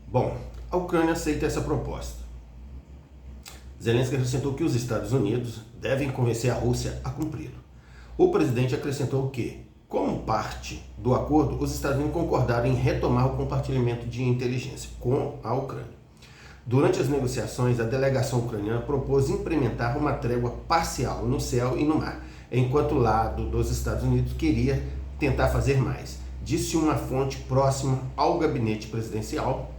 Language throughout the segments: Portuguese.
Bom, a Ucrânia aceita essa proposta. Zelensky acrescentou que os Estados Unidos devem convencer a Rússia a cumpri-lo. O presidente acrescentou que, como parte do acordo, os Estados Unidos concordaram em retomar o compartilhamento de inteligência com a Ucrânia. Durante as negociações, a delegação ucraniana propôs implementar uma trégua parcial no céu e no mar, enquanto o lado dos Estados Unidos queria tentar fazer mais, disse uma fonte próxima ao gabinete presidencial,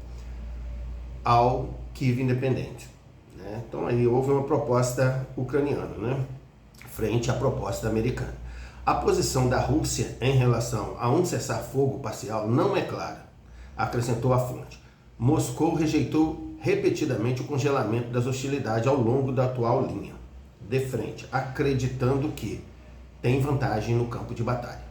ao Kiev Independente. Então aí houve uma proposta ucraniana, frente à proposta americana. A posição da Rússia em relação a um cessar-fogo parcial não é clara, acrescentou a fonte. Moscou rejeitou repetidamente o congelamento das hostilidades ao longo da atual linha de frente, acreditando que tem vantagem no campo de batalha.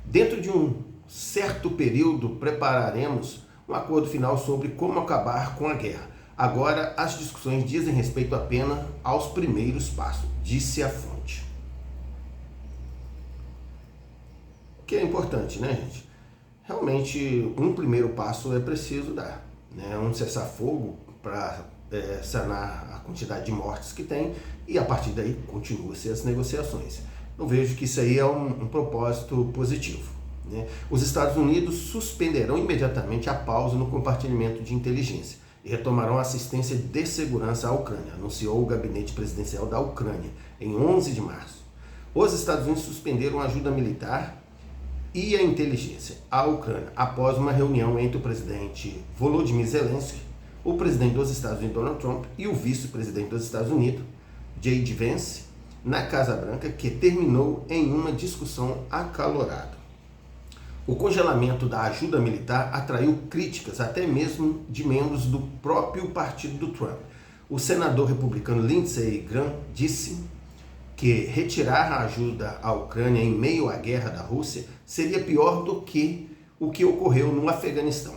Dentro de um certo período, prepararemos um acordo final sobre como acabar com a guerra. Agora, as discussões dizem respeito apenas aos primeiros passos, disse a fonte. O que é importante, gente? Realmente, um primeiro passo é preciso dar. Um cessar-fogo para sanar a quantidade de mortes que tem e a partir daí continuam-se as negociações. Eu vejo que isso aí é um propósito positivo. Os Estados Unidos suspenderão imediatamente a pausa no compartilhamento de inteligência e retomarão a assistência de segurança à Ucrânia, anunciou o gabinete presidencial da Ucrânia em 11 de março. Os Estados Unidos suspenderam a ajuda militar e a inteligência à Ucrânia após uma reunião entre o presidente Volodymyr Zelensky, o presidente dos Estados Unidos Donald Trump e o vice-presidente dos Estados Unidos J.D. Vance na Casa Branca, que terminou em uma discussão acalorada. O congelamento da ajuda militar atraiu críticas até mesmo de membros do próprio partido do Trump. O senador republicano Lindsey Graham disse que retirar a ajuda à Ucrânia em meio à guerra da Rússia seria pior do que o que ocorreu no Afeganistão.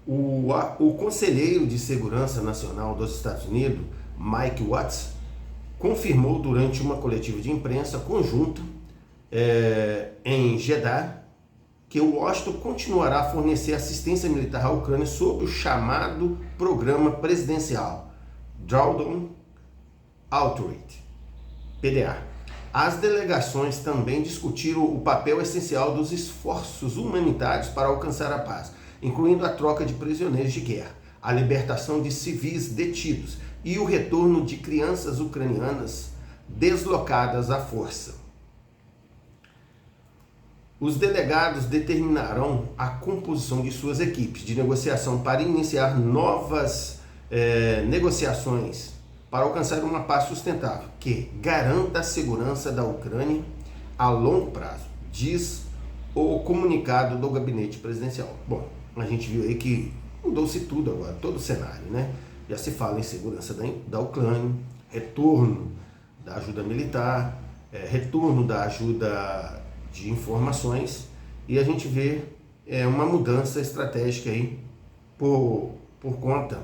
O conselheiro de Segurança Nacional dos Estados Unidos, Mike Waltz, confirmou durante uma coletiva de imprensa conjunta em Jeddah que o Washington continuará a fornecer assistência militar à Ucrânia sob o chamado Programa Presidencial Drawdown Authority, PDA. As delegações também discutiram o papel essencial dos esforços humanitários para alcançar a paz, incluindo a troca de prisioneiros de guerra, a libertação de civis detidos e o retorno de crianças ucranianas deslocadas à força. Os delegados determinarão a composição de suas equipes de negociação para iniciar novas negociações para alcançar uma paz sustentável que garanta a segurança da Ucrânia a longo prazo, diz o comunicado do gabinete presidencial. Bom, a gente viu aí que mudou-se tudo agora, todo o cenário, Já se fala em segurança da Ucrânia, retorno da ajuda militar, retorno da ajuda de informações, e a gente vê uma mudança estratégica aí por conta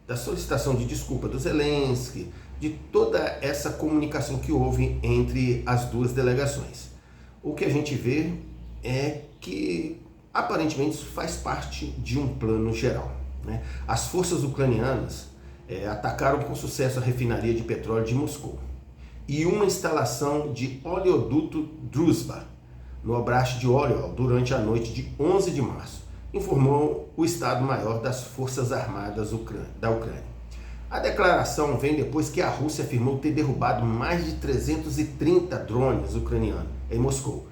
da solicitação de desculpa do Zelensky, de toda essa comunicação que houve entre as duas delegações. O que a gente vê é que aparentemente isso faz parte de um plano geral. As forças ucranianas atacaram com sucesso a refinaria de petróleo de Moscou e uma instalação de oleoduto Druzhba, no Oblast de Oriol, durante a noite de 11 de março, informou o Estado-Maior das Forças Armadas da Ucrânia. A declaração vem depois que a Rússia afirmou ter derrubado mais de 330 drones ucranianos em Moscou,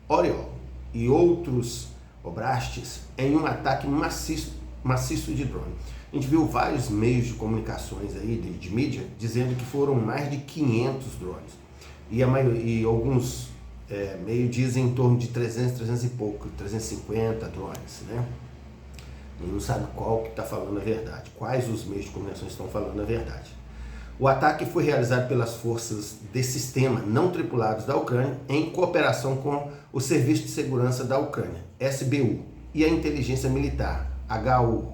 Oriol e outros oblastes em um ataque maciço de drone. A gente viu vários meios de comunicações aí, de mídia, dizendo que foram mais de 500 drones. E alguns meios dizem em torno de 300 e pouco, 350 drones, E não sabe qual que está falando a verdade, quais os meios de comunicação estão falando a verdade. O ataque foi realizado pelas forças de sistema não tripulados da Ucrânia em cooperação com o Serviço de Segurança da Ucrânia, SBU, e a Inteligência Militar, HUR,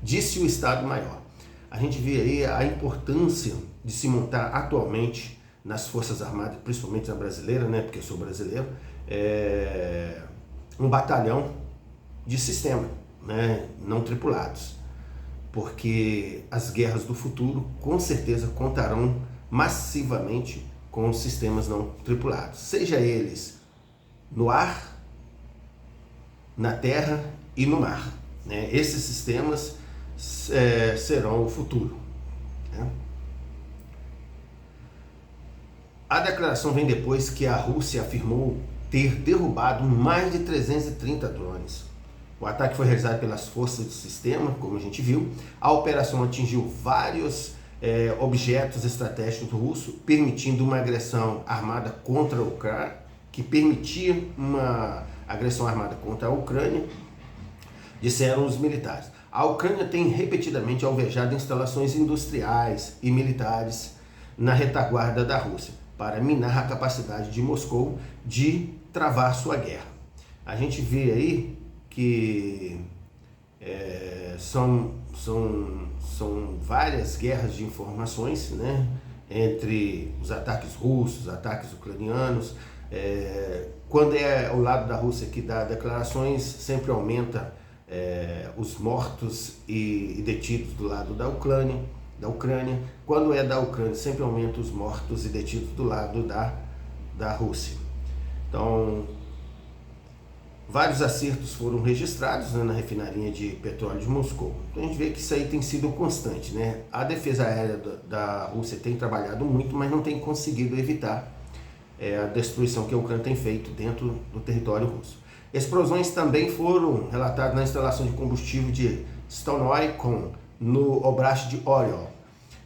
disse o Estado-Maior. A gente vê aí a importância de se montar atualmente nas Forças Armadas, principalmente na brasileira, porque eu sou brasileiro, um batalhão de sistema, né, não tripulados, porque as guerras do futuro com certeza contarão massivamente com sistemas não tripulados, seja eles no ar, na terra e no mar, né? Esses sistemas serão o futuro, né? A declaração vem depois que a Rússia afirmou ter derrubado mais de 330 drones. O ataque foi realizado pelas forças do sistema, como a gente viu. A operação atingiu vários objetos estratégicos russos, permitindo uma agressão armada contra a Ucrânia, que permitia uma agressão armada contra a Ucrânia, disseram os militares. A Ucrânia tem repetidamente alvejado instalações industriais e militares na retaguarda da Rússia, para minar a capacidade de Moscou de travar sua guerra. A gente vê aí que são várias guerras de informações, né, entre os ataques russos, ataques ucranianos. Quando é ao lado da Rússia que dá declarações, sempre aumenta os mortos e detidos do lado da Ucrânia. Quando é da Ucrânia, sempre aumenta os mortos e detidos do lado da Rússia. Então, vários acertos foram registrados, né, na refinaria de petróleo de Moscou. Então a gente vê que isso aí tem sido constante, né? A defesa aérea da Rússia tem trabalhado muito, mas não tem conseguido evitar a destruição que a Ucrânia tem feito dentro do território russo. Explosões também foram relatadas na instalação de combustível de Stanoy-Kon, no Oblast de Oriol.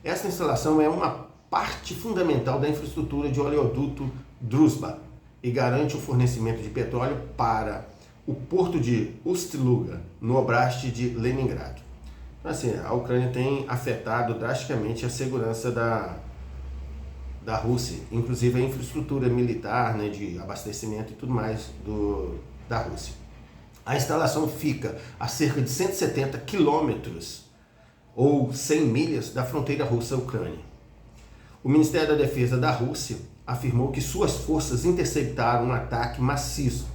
Essa instalação é uma parte fundamental da infraestrutura de oleoduto Druzhba e garante o fornecimento de petróleo para o porto de Ust-Luga, no Oblast de Leningrado. Então, assim, a Ucrânia tem afetado drasticamente a segurança da Rússia, inclusive a infraestrutura militar, né, de abastecimento e tudo mais da Rússia. A instalação fica a cerca de 170 quilômetros ou 100 milhas da fronteira russa-ucrânia. O Ministério da Defesa da Rússia afirmou que suas forças interceptaram um ataque maciço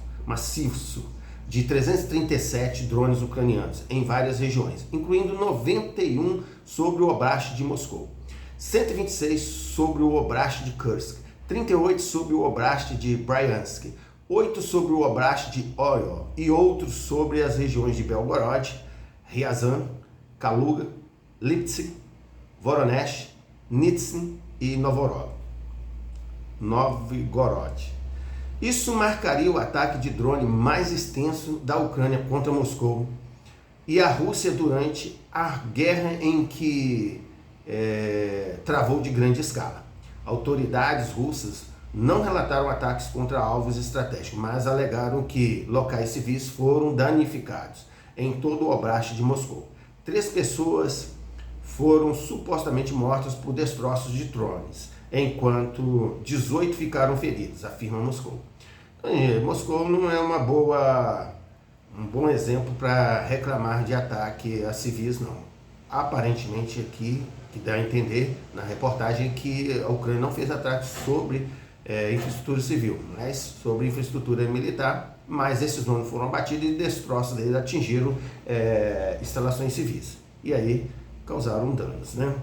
de 337 drones ucranianos em várias regiões, incluindo 91 sobre o Oblast de Moscou, 126 sobre o Oblast de Kursk, 38 sobre o Oblast de Bryansk, 8 sobre o Oblast de Oriol e outros sobre as regiões de Belgorod, Ryazan, Kaluga, Lipsk, Voronezh, Nizhny e Novgorod. Isso marcaria o ataque de drone mais extenso da Ucrânia contra Moscou e a Rússia durante a guerra em que travou de grande escala. Autoridades russas não relataram ataques contra alvos estratégicos, mas alegaram que locais civis foram danificados em todo o Oblast de Moscou. 3 pessoas foram supostamente mortas por destroços de drones, enquanto 18 ficaram feridos, afirma Moscou. Moscou não é um bom exemplo para reclamar de ataque a civis, não. Aparentemente aqui, que dá a entender na reportagem que a Ucrânia não fez ataques sobre infraestrutura civil, mas sobre infraestrutura militar, mas esses drones foram abatidos e destroços deles atingiram instalações civis. E aí causaram danos, né?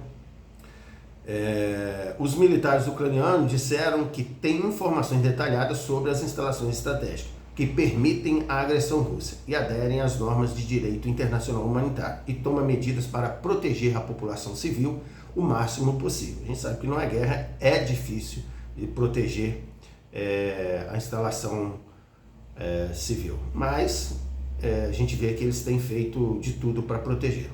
Os militares ucranianos disseram que têm informações detalhadas sobre as instalações estratégicas que permitem a agressão russa e aderem às normas de direito internacional humanitário e tomam medidas para proteger a população civil o máximo possível. A gente sabe que numa guerra é difícil de proteger a instalação civil, mas a gente vê que eles têm feito de tudo para proteger.